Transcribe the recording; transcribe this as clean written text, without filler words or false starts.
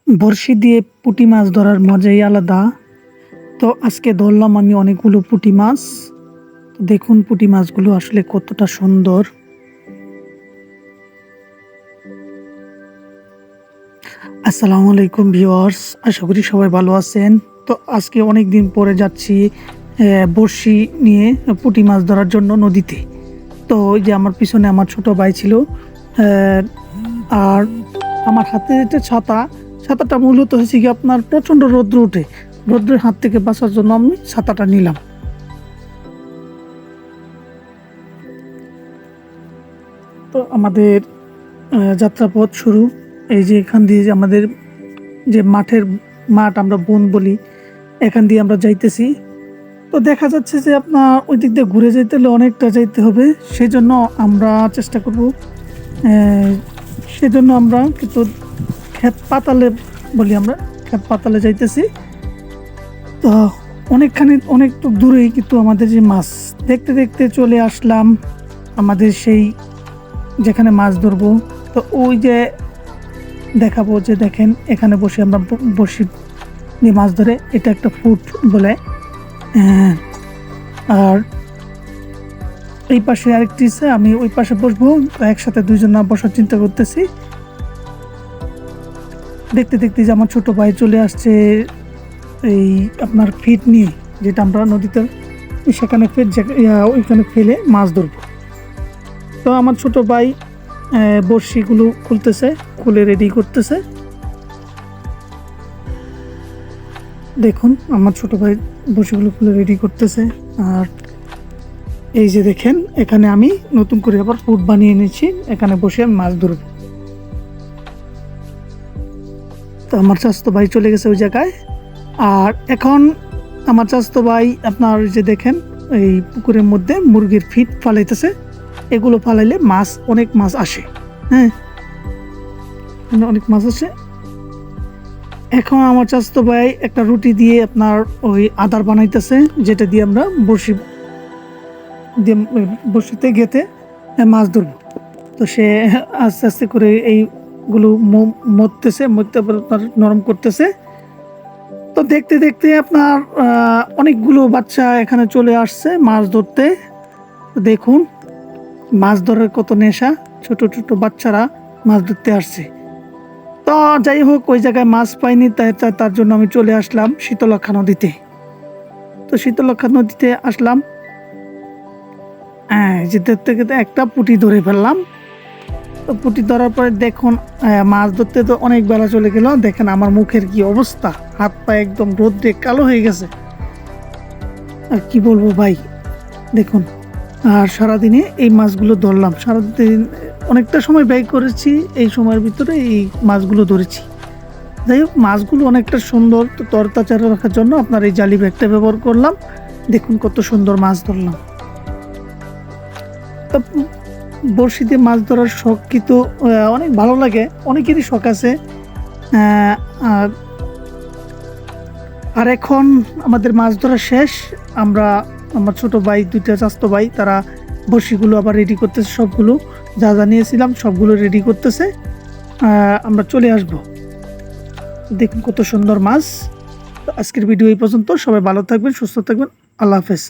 বড়শি দিয়ে পুঁটি মাছ ধরার মজাই আলাদা। তো আজকে ধরলাম আমি অনেকগুলো পুঁটি মাছ। তো দেখুন পুঁটি মাছগুলো আসলে কতটা সুন্দর। আসসালামু আলাইকুম ভিউয়ার্স, আশা করি সবাই ভালো আছেন। তো আজকে অনেক দিন পরে যাচ্ছি বড়শি নিয়ে পুঁটি মাছ ধরার জন্য নদীতে। তো ওই যে আমার পিছনে আমার ছোট ভাই ছিল, আর আমার হাতে যেটা ছাতাটা মূলত হয়েছে কি আপনার প্রচণ্ড রৌদ্র ওঠে, রৌদ্রের হাত থেকে বাঁচার জন্য আমি ছাতাটা নিলাম। তো আমাদের যাত্রাপথ শুরু। এই যে এখান দিয়ে যে আমাদের যে মাঠ আমরা বন বলি, এখান দিয়ে আমরা যাইতেছি। তো দেখা যাচ্ছে যে আপনার ওই দিক দিয়ে ঘুরে যেতে হলে অনেকটা যাইতে হবে, সেজন্য আমরা চেষ্টা করব। সেজন্য আমরা কিন্তু ক্ষেত পাতালে বলি, আমরা ক্ষেত পাতালে যাইতেছি। তো অনেকটু দূরেই কিন্তু আমাদের যে মাছ দেখতে দেখতে চলে আসলাম আমাদের সেই যেখানে মাছ ধরবো। তো ওই যে দেখাবো যে দেখেন এখানে বসে আমরা বসি দিয়ে মাছ ধরে, এটা একটা ফুট বলে। আর এই পাশে আরেকটি আছে, আমি ওই পাশে বসবো। তো একসাথে দুইজন না বসার চিন্তা করতেছি। দেখতে দেখতে যে আমার ছোট ভাই চলে আসছে এই আপনার ফিট নিয়ে, যেটা আমরা নদীতে সেখানে ওইখানে ফেলে মাছ ধরবো। তো আমার ছোট ভাই বড়শিগুলো খুলে রেডি করতেছে। দেখুন আমার ছোট ভাই বড়শিগুলো খুলে রেডি করতেছে। আর এই যে দেখেন এখানে আমি নতুন করে আবার ফুট বানিয়ে নিয়েছি, এখানে বসে আমি মাছ ধরবো। তো আমার চাচাতো ভাই চলে গেছে ওই জায়গায়। আর এখন আমার চাচাতো ভাই আপনার যে দেখেন এই পুকুরের মধ্যে মুরগির ফিট ফালাইতেছে। এগুলো ফালাইলে অনেক মাছ আসে। হ্যাঁ, অনেক মাছ আসে। এখন আমার চাচাতো ভাই একটা রুটি দিয়ে আপনার ওই আদার বানাইতেছে, যেটা দিয়ে আমরা বড়শিতে গেতে মাছ ধরবো। তো সে আস্তে আস্তে করে এইগুলো মরতে আপনার নরম করতেছে। তো দেখতে দেখতে আপনার অনেকগুলো বাচ্চা এখানে চলে আসছে মাছ ধরতে। দেখুন মাছ ধরার কত নেশা, ছোট ছোট বাচ্চারা মাছ ধরতে আসছে। তো যাই হোক, ওই জায়গায় মাছ পাইনি, তার জন্য আমি চলে আসলাম শীতলক্ষা নদীতে। তো শীতলক্ষা নদীতে আসলাম, যে ধরতে গেতে একটা পুঁটি ধরে ফেললাম। তো পুঁটি ধরার পরে দেখুন মাছ ধরতে তো অনেক বেলা চলে গেল। দেখেন আমার মুখের কি অবস্থা, হাত পা একদম রোদ্রে কালো হয়ে গেছে। আর কি বলবো ভাই, দেখুন। আর সারাদিনে এই মাছগুলো ধরলাম, সারাদিন অনেকটা সময় ব্যয় করেছি, এই সময়ের ভিতরে এই মাছগুলো ধরেছি। যাই হোক, মাছগুলো অনেকটা সুন্দর। তো তরতাজা রাখার জন্য আপনার এই জালি ব্যাগটা ব্যবহার করলাম। দেখুন কত সুন্দর মাছ ধরলাম। তো বড়শি দিয়ে মাছ ধরার শখ কিন্তু অনেক ভালো লাগে, অনেকেরই শখ আছে। আর আর এখন আমাদের মাছ ধরা শেষ। আমার ছোট ভাই, দুইটা চাচাতো ভাই, তারা বড়শিগুলো আবার রেডি করতেছে, সবগুলো যা যা নিয়েছিলাম সবগুলো রেডি করতেছে। আমরা চলে আসব। দেখুন কত সুন্দর মাছ। তো আজকের ভিডিও এই পর্যন্ত। সবাই ভালো থাকবেন, সুস্থ থাকবেন। আল্লাহ হাফেজ।